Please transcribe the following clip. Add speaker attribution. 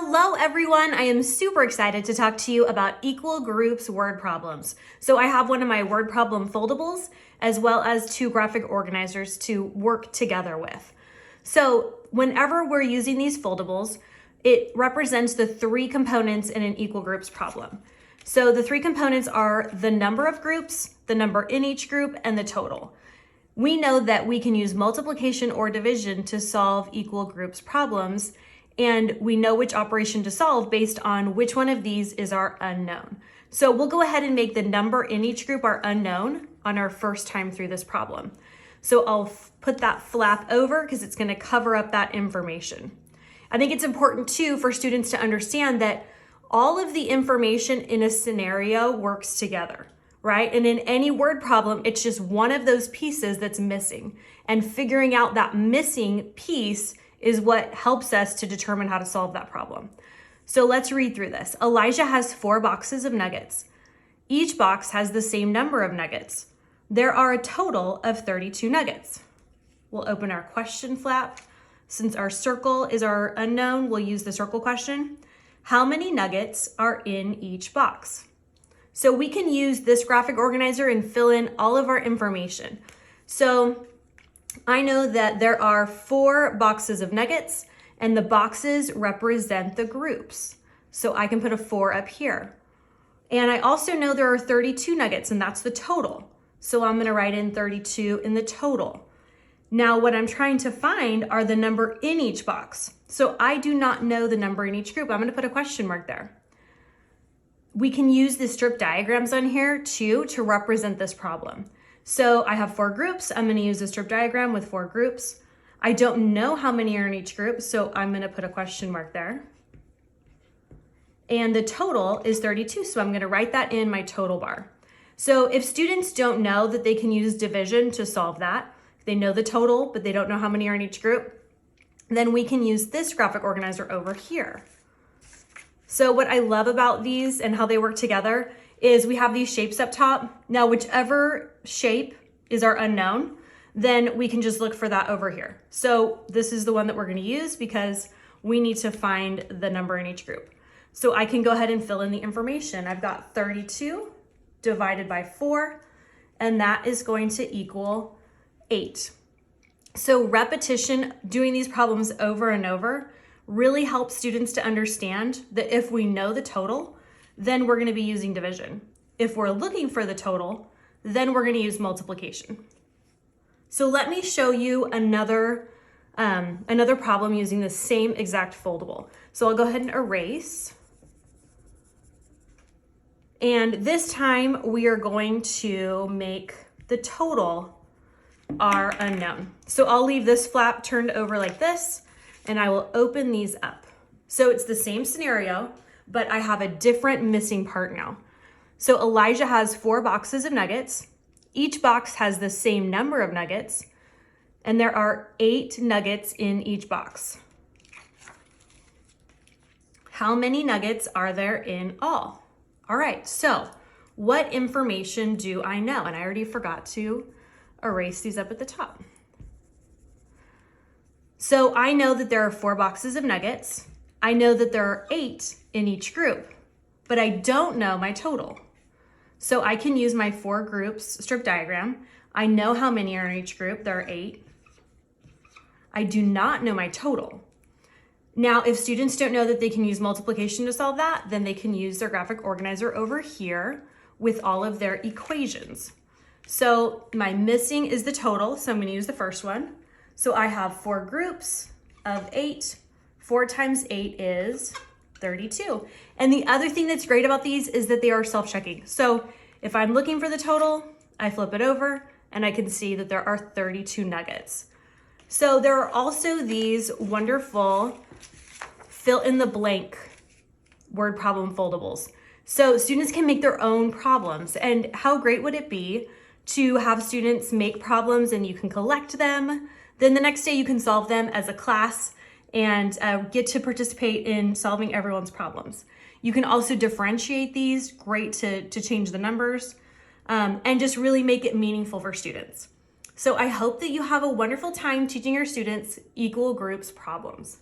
Speaker 1: Hello everyone, I am super excited to talk to you about equal groups word problems. So I have one of my word problem foldables as well as two graphic organizers to work together with. So whenever we're using these foldables, it represents the three components in an equal groups problem. So the three components are the number of groups, the number in each group, and the total. We know that we can use multiplication or division to solve equal groups problems, and we know which operation to solve based on which one of these is our unknown. So we'll go ahead and make the number in each group our unknown on our first time through this problem. So I'll put that flap over because it's going to cover up that information. I think it's important too for students to understand that all of the information in a scenario works together, right? And in any word problem, it's just one of those pieces that's missing. And figuring out that missing piece is what helps us to determine how to solve that problem. So let's read through this. Elijah has 4 boxes of nuggets. Each box has the same number of nuggets. There are a total of 32 nuggets. We'll open our question flap. Since our circle is our unknown, we'll use the circle question. How many nuggets are in each box? So we can use this graphic organizer and fill in all of our information. So I know that there are 4 boxes of nuggets and the boxes represent the groups. So I can put a 4 up here. And I also know there are 32 nuggets and that's the total. So I'm gonna write in 32 in the total. Now what I'm trying to find are the number in each box. So I do not know the number in each group. I'm gonna put a question mark there. We can use the strip diagrams on here too to represent this problem. So I have 4 groups. I'm going to use a strip diagram with 4 groups. I don't know how many are in each group, so I'm going to put a question mark there. And the total is 32, so I'm going to write that in my total bar. So if students don't know that they can use division to solve that, they know the total, but they don't know how many are in each group, then we can use this graphic organizer over here. So what I love about these and how they work together is we have these shapes up top. Now, whichever shape is our unknown, then we can just look for that over here. So this is the one that we're going to use because we need to find the number in each group. So I can go ahead and fill in the information. I've got 32 divided by 4, and that is going to equal 8. So repetition, doing these problems over and over, really helps students to understand that if we know the total, then we're going to be using division. If we're looking for the total, then we're going to use multiplication. So let me show you another problem using the same exact foldable. So I'll go ahead and erase. And this time we are going to make the total our unknown. So I'll leave this flap turned over like this, and I will open these up. So it's the same scenario, but I have a different missing part now. So Elijah has 4 boxes of nuggets. Each box has the same number of nuggets, and there are 8 nuggets in each box. How many nuggets are there in all? All right, so what information do I know? And I already forgot to erase these up at the top. So I know that there are 4 boxes of nuggets. I know that there are 8 in each group, but I don't know my total. So I can use my 4 groups strip diagram. I know how many are in each group. There are 8. I do not know my total. Now, if students don't know that they can use multiplication to solve that, then they can use their graphic organizer over here with all of their equations. So my missing is the total, so I'm going to use the first one. So I have 4 groups of 8. 4 times 8 is 32. And the other thing that's great about these is that they are self-checking. So if I'm looking for the total, I flip it over and I can see that there are 32 nuggets. So there are also these wonderful fill in the blank word problem foldables. So students can make their own problems. And how great would it be to have students make problems and you can collect them. Then the next day you can solve them as a class and get to participate in solving everyone's problems. You can also differentiate these, great to change the numbers, and just really make it meaningful for students. So I hope that you have a wonderful time teaching your students equal groups problems.